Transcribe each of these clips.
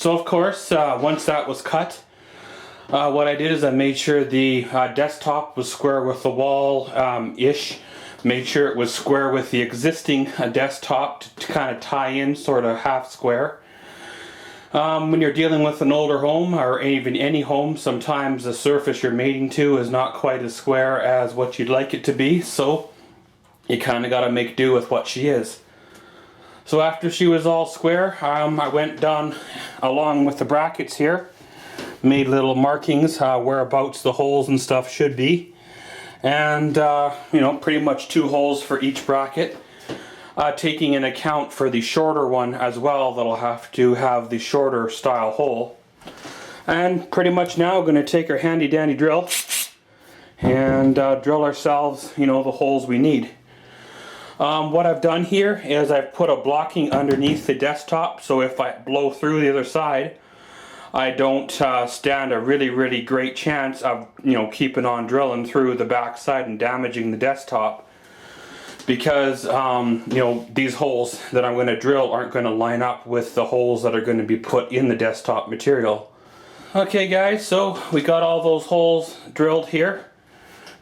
So of course, once that was cut, what I did is I made sure the desktop was square with the wall ish. Made sure it was square with the existing desktop to kind of tie in sort of half square. When you're dealing with an older home, or even any home, sometimes the surface you're mating to is not quite as square as what you'd like it to be, so you kind of got to make do with what she is. So after she was all square, I went down along with the brackets here, made little markings whereabouts the holes and stuff should be, and you know, pretty much 2 holes for each bracket. Taking into account for the shorter one as well, that'll have to have the shorter style hole. And pretty much now we're going to take our handy dandy drill and drill ourselves, you know, the holes we need. What I've done here is I've put a blocking underneath the desktop, so if I blow through the other side, I don't stand a really great chance of, you know, keeping on drilling through the back side and damaging the desktop. Because you know, these holes that I'm going to drill aren't going to line up with the holes that are going to be put in the desktop material. Okay guys, so we got all those holes drilled here.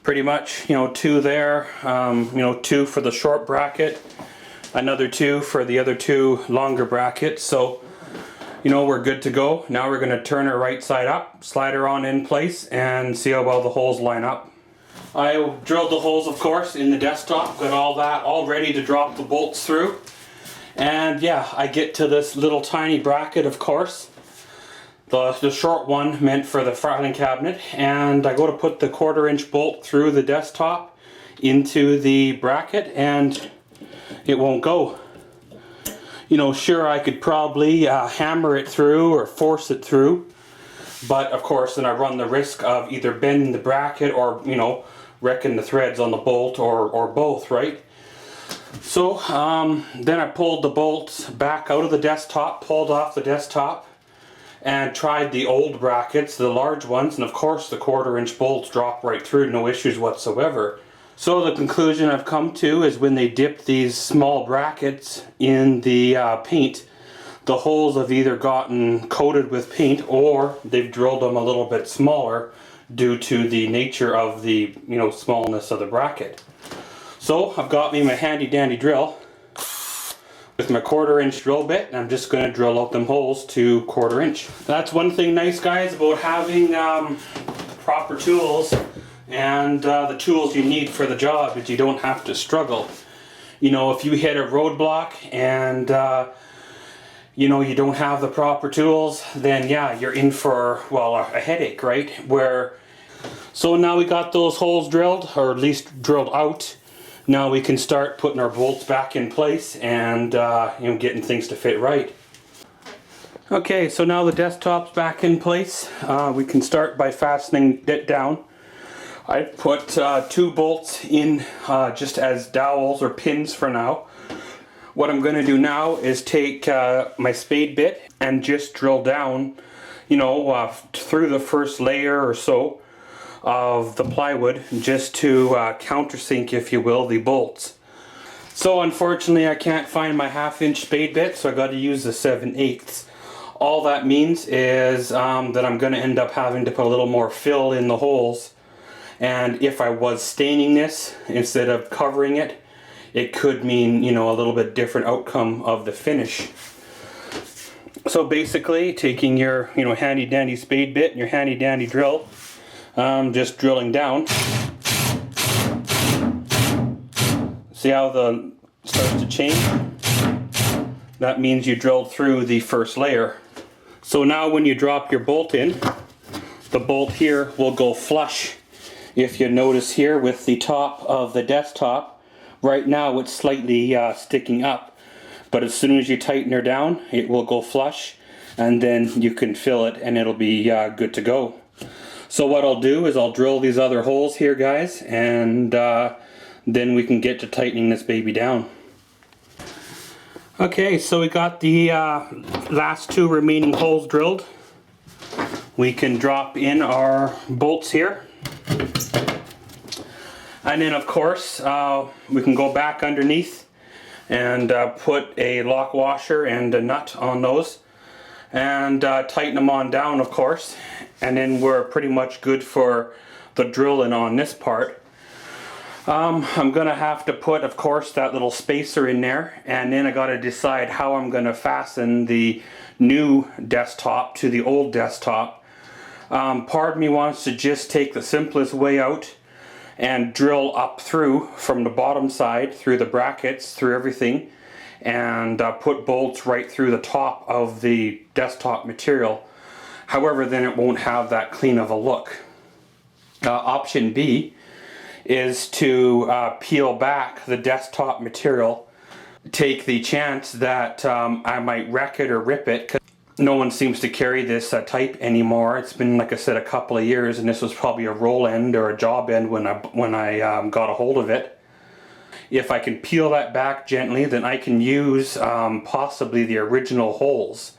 Pretty much, you know, 2 there, you know, 2 for the short bracket, another 2 for the other 2 longer brackets. So, you know, we're good to go. Now we're going to turn her right side up, slide her on in place, and see how well the holes line up. I drilled the holes, of course, in the desktop, got all that all ready to drop the bolts through. And yeah, I get to this little tiny bracket, of course. The short one meant for the filing cabinet, and I go to put the 1/4" bolt through the desktop into the bracket, and it won't go. You know, sure, I could probably hammer it through or force it through, but of course then I run the risk of either bending the bracket or, you know, wrecking the threads on the bolt, or both, right? So then I pulled the bolts back out of the desktop, pulled off the desktop, and tried the old brackets, the large ones, and of course the 1/4" bolts drop right through, no issues whatsoever. So the conclusion I've come to is when they dip these small brackets in the paint, the holes have either gotten coated with paint or they've drilled them a little bit smaller due to the nature of the, you know, smallness of the bracket. So I've got me my handy dandy drill with my 1/4" drill bit, and I'm just going to drill out them holes to 1/4". That's one thing nice, guys, about having proper tools and the tools you need for the job, is you don't have to struggle. You know, if you hit a roadblock and you know, you don't have the proper tools, then yeah, you're in for, well, a headache, right? So now we got those holes drilled, or at least drilled out. Now we can start putting our bolts back in place and you know, getting things to fit right. Okay, so now the desktop's back in place. We can start by fastening it down. I put 2 bolts in just as dowels or pins for now. What I'm going to do now is take my spade bit and just drill down, you know, through the first layer or so of the plywood, just to countersink, if you will, the bolts. So unfortunately I can't find my 1/2" spade bit, so I got to use the 7/8. All that means is that I'm going to end up having to put a little more fill in the holes, and if I was staining this instead of covering it, it could mean, you know, a little bit different outcome of the finish. So basically, taking your, you know, handy dandy spade bit and your handy dandy drill, just drilling down. See how the starts to change? That means you drilled through the first layer. So now when you drop your bolt in, the bolt here will go flush. If you notice here with the top of the desktop, right now it's slightly sticking up, but as soon as you tighten her down, it will go flush, and then you can fill it and it'll be good to go. So what I'll do is I'll drill these other holes here, guys, and then we can get to tightening this baby down. Okay, so we got the last 2 remaining holes drilled. We can drop in our bolts here. And then of course we can go back underneath and put a lock washer and a nut on those. and tighten them on down, of course, and then we're pretty much good for the drilling on this part. I'm gonna have to put, of course, that little spacer in there, and then I gotta decide how I'm gonna fasten the new desktop to the old desktop. Part of me wants to just take the simplest way out and drill up through from the bottom side, through the brackets, through everything, and put bolts right through the top of the desktop material. However, then it won't have that clean of a look. Option B is to peel back the desktop material, take the chance that I might wreck it or rip it, because no one seems to carry this type anymore. It's been, like I said, a couple of years, and this was probably a roll end or a job end when I got a hold of it. If I can peel that back gently, then I can use possibly the original holes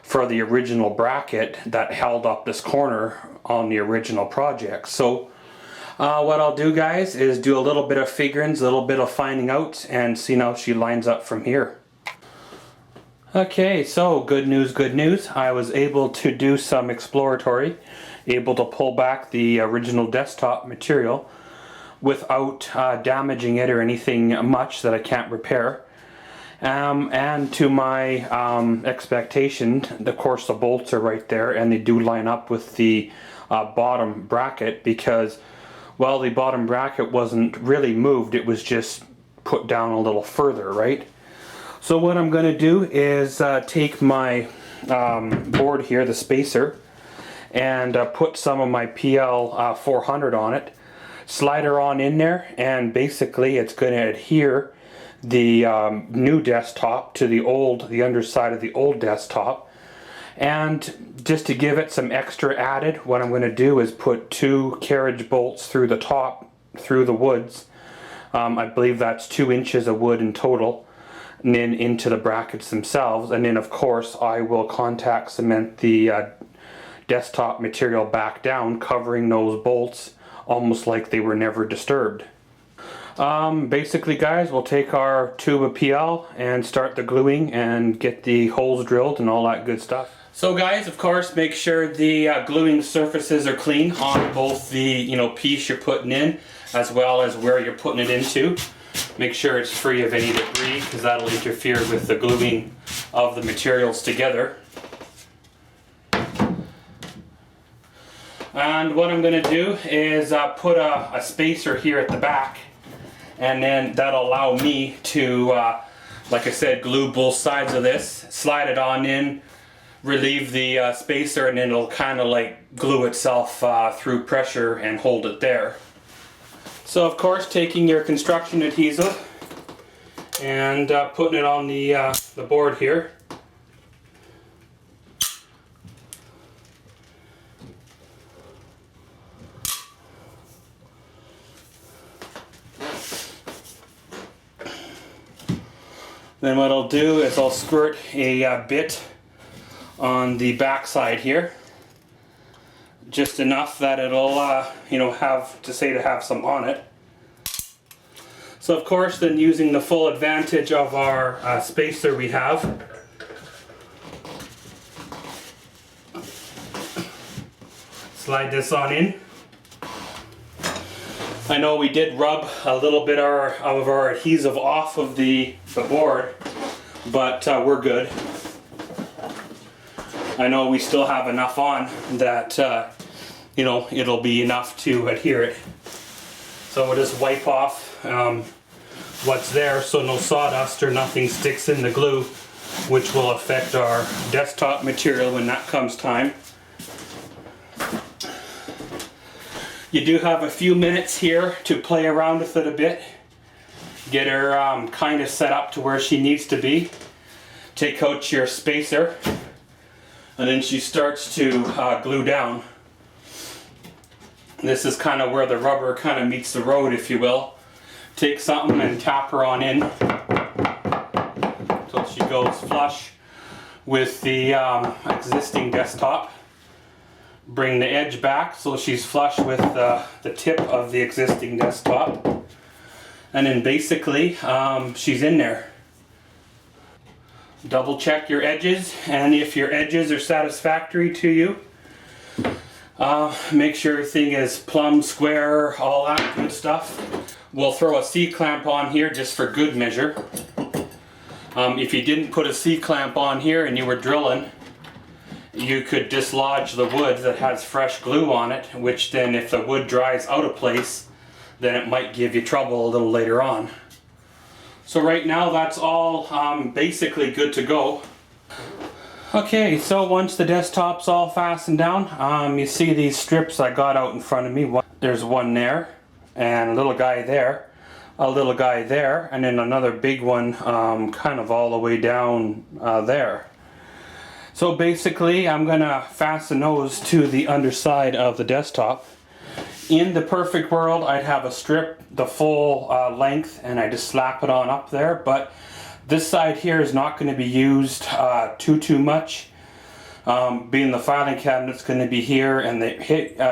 for the original bracket that held up this corner on the original project. So what I'll do, guys, is do a little bit of figurines, a little bit of finding out, and see how she lines up from here. Okay, so good news, good news. I was able to do some exploratory, able to pull back the original desktop material without damaging it or anything much that I can't repair. And to my expectation, of course the bolts are right there, and they do line up with the bottom bracket, because, well, the bottom bracket wasn't really moved, it was just put down a little further, right? So what I'm going to do is take my board here, the spacer, and put some of my PL 400 on it, slide her on in there, and basically it's going to adhere the new desktop to the underside of the old desktop. And just to give it some extra added, what I'm going to do is put 2 carriage bolts through the top, through the woods. I believe that's 2 inches of wood in total, and then into the brackets themselves. And then, of course, I will contact cement the desktop material back down, covering those bolts almost like they were never disturbed. Basically, guys, we'll take our tube of PL and start the gluing and get the holes drilled and all that good stuff. So, guys, of course, make sure the gluing surfaces are clean on both the piece you're putting in as well as where you're putting it into. Make sure it's free of any debris, because that'll interfere with the gluing of the materials together. And what I'm going to do is put a spacer here at the back, and then that'll allow me to, like I said, glue both sides of this, slide it on in, relieve the spacer, and then it'll kind of like glue itself through pressure and hold it there. So, of course, taking your construction adhesive and putting it on the board here. Then what I'll do is I'll squirt a bit on the back side here, just enough that it'll have some on it. So, of course, then using the full advantage of our spacer we have, slide this on in. I know we did rub a little bit of our adhesive off of the board, but we're good. I know we still have enough on that it'll be enough to adhere it. So we'll just wipe off what's there so no sawdust or nothing sticks in the glue, which will affect our desktop material when that comes time. You do have a few minutes here to play around with it a bit, get her kind of set up to where she needs to be. Take out your spacer, and then she starts to glue down. This is kind of where the rubber kind of meets the road, if you will. Take something and tap her on in until she goes flush with the existing desktop. Bring the edge back so she's flush with the tip of the existing desktop. And then basically she's in there. Double check your edges, and if your edges are satisfactory to you, make sure everything is plumb, square, all that good stuff. We'll throw a C-clamp on here just for good measure. If you didn't put a C-clamp on here and you were drilling, you could dislodge the wood that has fresh glue on it, which then if the wood dries out of place, then it might give you trouble a little later on. So right now that's all basically good to go. Okay, so once the desktop's all fastened down, you see these strips I got out in front of me. There's one there, and a little guy there, a little guy there, and then another big one kind of all the way down there. So basically I'm gonna fasten those to the underside of the desktop. In the perfect world, I'd have a strip the full length and I just slap it on up there, but this side here is not going to be used too much. Being the filing cabinet's going to be here and the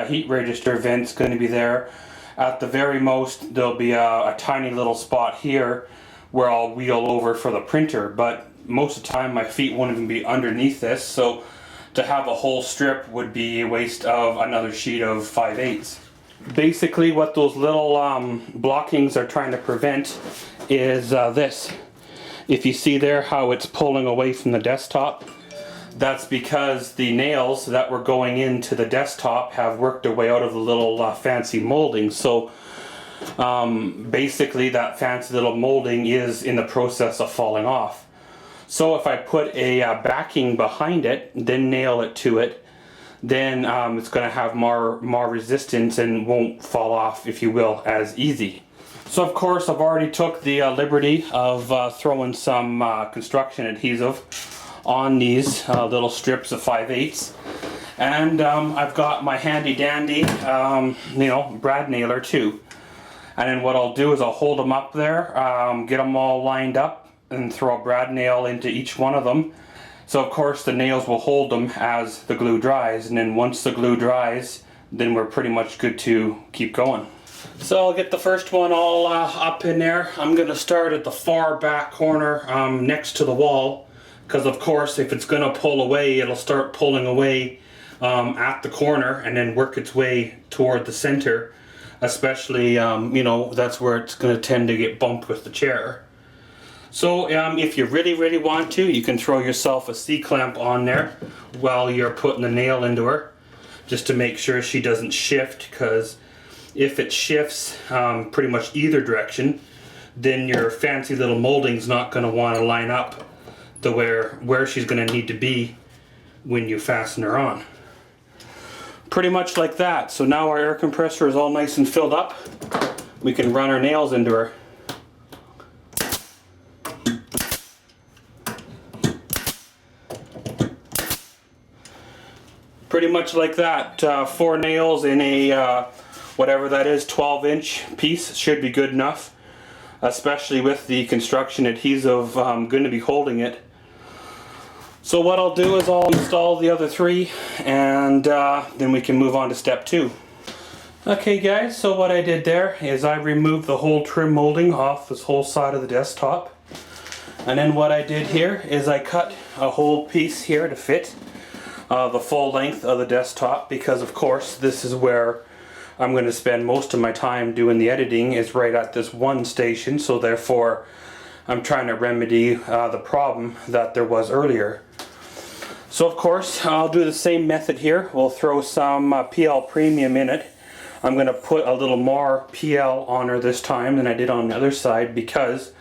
heat register vent's going to be there. At the very most, there'll be a tiny little spot here where I'll wheel over for the printer, but most of the time my feet won't even be underneath this, so to have a whole strip would be a waste of another sheet of 5/8. Basically what those little blockings are trying to prevent is this. If you see there how it's pulling away from the desktop, that's because the nails that were going into the desktop have worked their way out of the little fancy molding. So basically that fancy little molding is in the process of falling off. So if I put a backing behind it, then nail it to it, then it's going to have more resistance and won't fall off, if you will, as easy. So of course I've already took the liberty of throwing some construction adhesive on these little strips of 5/8, and I've got my handy dandy brad nailer too. And then what I'll do is I'll hold them up there, get them all lined up, and throw a brad nail into each one of them. So of course the nails will hold them as the glue dries, and then once the glue dries, then we're pretty much good to keep going. So I'll get the first one all up in there. I'm going to start at the far back corner next to the wall, because of course if it's going to pull away, it'll start pulling away at the corner and then work its way toward the center, especially that's where it's going to tend to get bumped with the chair. So if you really want to, you can throw yourself a C-clamp on there while you're putting the nail into her, just to make sure she doesn't shift, because if it shifts pretty much either direction, then your fancy little molding's not going to want to line up to where she's going to need to be when you fasten her on. Pretty much like that. So now our air compressor is all nice and filled up. We can run our nails into her. Pretty much like that. 4 nails in a whatever that is, 12-inch piece should be good enough, especially with the construction adhesive going to be holding it. So what I'll do is I'll install the other 3, and then we can move on to step 2. Okay guys, so what I did there is I removed the whole trim molding off this whole side of the desktop, and then what I did here is I cut a whole piece here to fit the full length of the desktop, because of course this is where I'm going to spend most of my time doing the editing, is right at this one station, so therefore I'm trying to remedy the problem that there was earlier. So of course I'll do the same method here. We'll throw some PL Premium in it. I'm going to put a little more PL on her this time than I did on the other side, because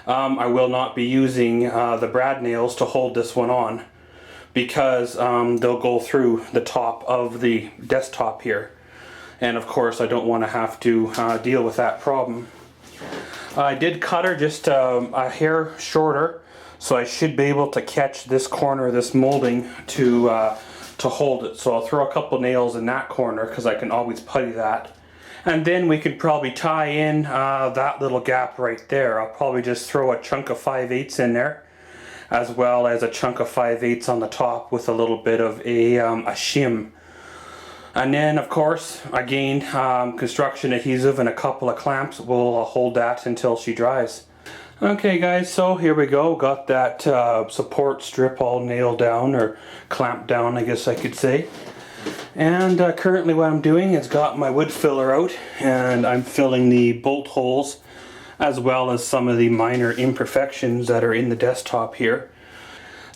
I will not be using the brad nails to hold this one on, because they'll go through the top of the desktop here, and of course I don't want to have to deal with that problem. I did cut her just a hair shorter, so I should be able to catch this corner of this molding to hold it. So I'll throw a couple nails in that corner, because I can always putty that, and then we could probably tie in that little gap right there. I'll probably just throw a chunk of 5/8 in there, as well as a chunk of 5/8 on the top with a little bit of a shim. And then of course again construction adhesive and a couple of clamps will hold that until she dries. Okay guys, so here we go. Got that support strip all nailed down, or clamped down I guess I could say. And currently what I'm doing is got my wood filler out, and I'm filling the bolt holes as well as some of the minor imperfections that are in the desktop here.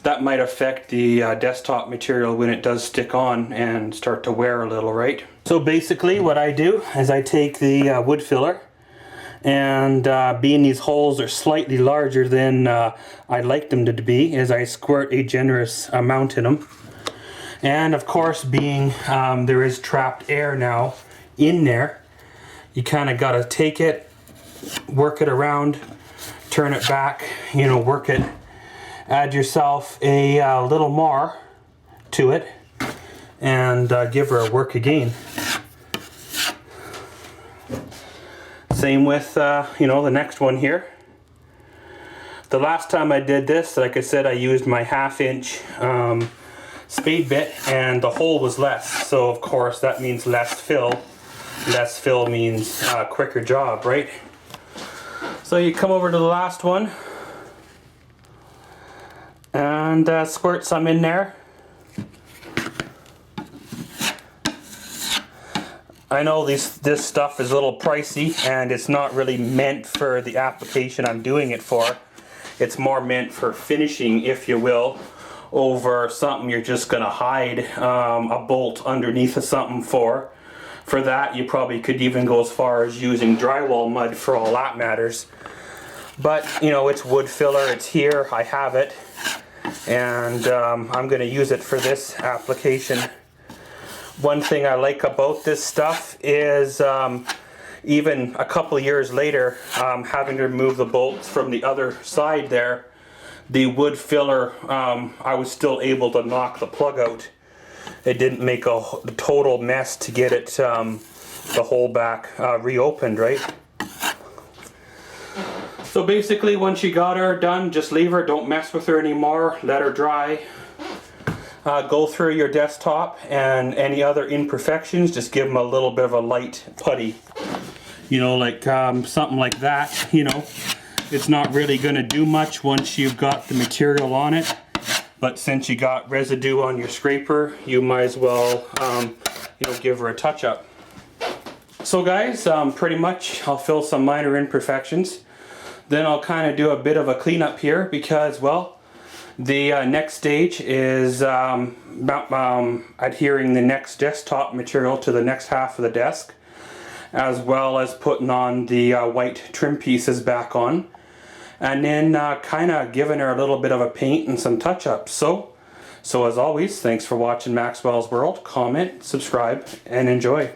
That might affect the desktop material when it does stick on and start to wear a little, right? So basically what I do is I take the wood filler, and being these holes are slightly larger than I'd like them to be, is I squirt a generous amount in them. And of course, being there is trapped air now in there, you kind of got to take it, work it around, turn it back, you know, work it, add yourself a little more to it, and give her a work again. Same with, you know, the next one here. The last time I did this, like I said, I used my 1/2 inch spade bit, and the hole was less. So of course that means less fill. Less fill means quicker job, right? So you come over to the last one and squirt some in there. I know this stuff is a little pricey, and it's not really meant for the application I'm doing it for. It's more meant for finishing, if you will, over something you're just going to hide a bolt underneath of something for. For that, you probably could even go as far as using drywall mud for all that matters. But, you know, it's wood filler, it's here, I have it, and I'm going to use it for this application. One thing I like about this stuff is even a couple years later, having to remove the bolts from the other side there, the wood filler, I was still able to knock the plug out. It didn't make a total mess to get it, the hole back reopened, right? So basically, once you got her done, just leave her, don't mess with her anymore, let her dry. Go through your desktop, and any other imperfections, just give them a little bit of a light putty. You know, like something like that, you know. It's not really going to do much once you've got the material on it. But since you got residue on your scraper, you might as well, you know, give her a touch-up. So guys, pretty much I'll fill some minor imperfections. Then I'll kind of do a bit of a cleanup here because, well, the next stage is adhering the next desktop material to the next half of the desk, as well as putting on the white trim pieces back on, and then kind of giving her a little bit of a paint and some touch-ups. So as always, thanks for watching Maxwell's World. Comment, subscribe, and enjoy.